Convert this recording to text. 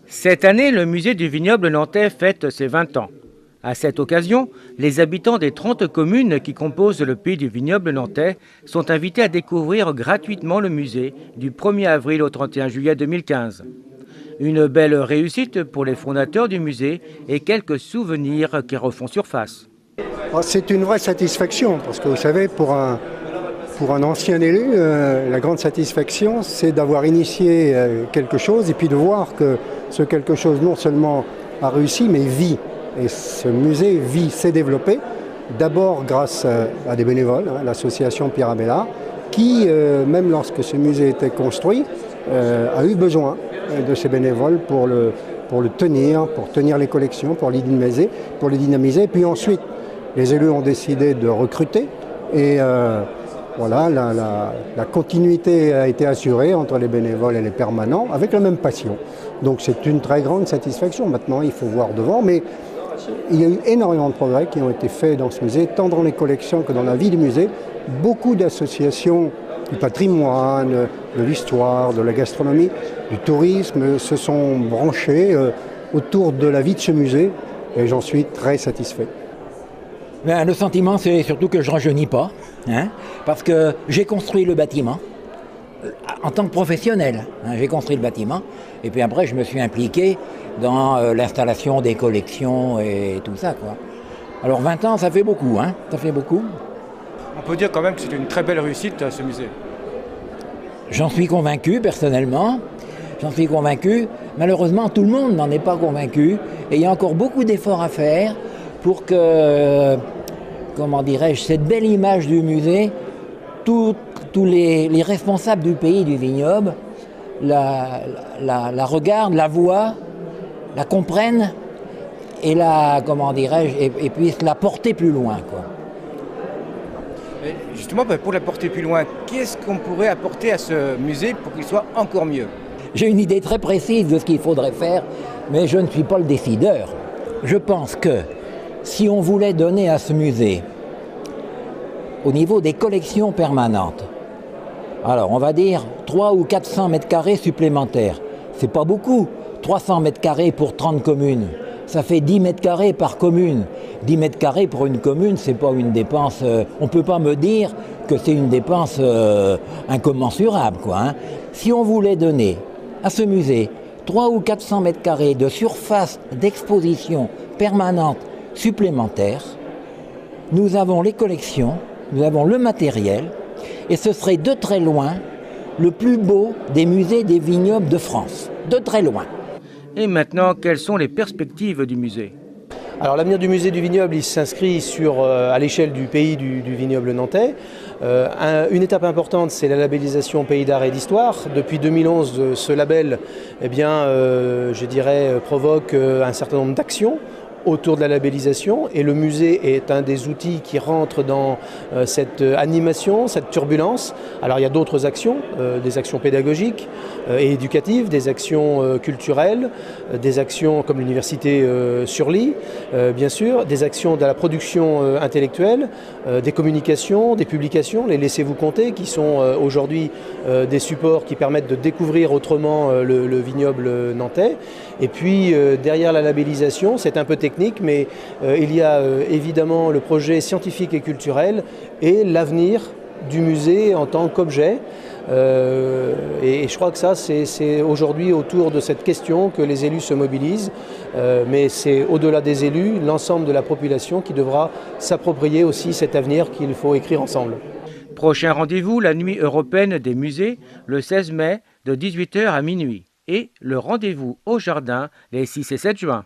Cette année, le musée du vignoble nantais fête ses 20 ans. À cette occasion, les habitants des 30 communes qui composent le pays du vignoble nantais sont invités à découvrir gratuitement le musée du 1er avril au 31 juillet 2015. Une belle réussite pour les fondateurs du musée et quelques souvenirs qui refont surface. C'est une vraie satisfaction parce que vous savez, pour un ancien élu, la grande satisfaction, c'est d'avoir initié quelque chose et puis de voir que ce quelque chose non seulement a réussi, mais vit. Et ce musée vit, s'est développé, d'abord grâce à des bénévoles, l'association Pierre Abella, qui, même lorsque ce musée était construit, a eu besoin de ces bénévoles pour le tenir les collections, pour les dynamiser. Et puis ensuite, les élus ont décidé de recruter et voilà, la continuité a été assurée entre les bénévoles et les permanents avec la même passion. Donc c'est une très grande satisfaction. Maintenant, il faut voir devant, mais il y a eu énormément de progrès qui ont été faits dans ce musée, tant dans les collections que dans la vie du musée. Beaucoup d'associations du patrimoine, de l'histoire, de la gastronomie, du tourisme se sont branchées autour de la vie de ce musée et j'en suis très satisfait. Ben, le sentiment, c'est surtout que je ne rajeunis pas, parce que j'ai construit le bâtiment en tant que professionnel. J'ai construit le bâtiment et puis après je me suis impliqué dans l'installation des collections et tout ça, quoi. Alors 20 ans, ça fait beaucoup, ça fait beaucoup. On peut dire quand même que c'est une très belle réussite, ce musée. J'en suis convaincu personnellement, Malheureusement, tout le monde n'en est pas convaincu et il y a encore beaucoup d'efforts à faire pour que, comment dirais-je, cette belle image du musée, tous les responsables du pays du vignoble la regardent, la voient, la comprennent et et puissent la porter plus loin, quoi. Et justement, pour la porter plus loin, qu'est-ce qu'on pourrait apporter à ce musée pour qu'il soit encore mieux? J'ai une idée très précise de ce qu'il faudrait faire, mais je ne suis pas le décideur. Je pense que si on voulait donner à ce musée, au niveau des collections permanentes, alors on va dire 300 ou 400 mètres carrés supplémentaires. C'est pas beaucoup, 300 mètres carrés pour 30 communes. Ça fait 10 mètres carrés par commune. 10 mètres carrés pour une commune, c'est pas une dépense... on ne peut pas me dire que c'est une dépense incommensurable, quoi. Si on voulait donner à ce musée 300 ou 400 mètres carrés de surface d'exposition permanente supplémentaire, nous avons les collections, nous avons le matériel, et ce serait de très loin le plus beau des musées des vignobles de France. De très loin. Et maintenant, quelles sont les perspectives du musée ? Alors l'avenir du musée du vignoble, il s'inscrit à l'échelle du pays du vignoble nantais. Une étape importante, c'est la labellisation Pays d'art et d'histoire. Depuis 2011, ce label, provoque un certain nombre d'actions autour de la labellisation et le musée est un des outils qui rentre dans cette animation, cette turbulence. Alors il y a d'autres actions, des actions pédagogiques et éducatives, des actions culturelles, des actions comme l'université Surly, bien sûr, des actions de la production intellectuelle, des communications, des publications, les laissez-vous compter, qui sont aujourd'hui des supports qui permettent de découvrir autrement le vignoble nantais. Et puis derrière la labellisation, c'est un peu technique, mais il y a évidemment le projet scientifique et culturel et l'avenir du musée en tant qu'objet. Et je crois que ça, c'est aujourd'hui autour de cette question que les élus se mobilisent, mais c'est au-delà des élus, l'ensemble de la population qui devra s'approprier aussi cet avenir qu'il faut écrire ensemble. Prochain rendez-vous, la Nuit européenne des musées, le 16 mai, de 18 h à minuit. Et le rendez-vous au jardin les 6 et 7 juin.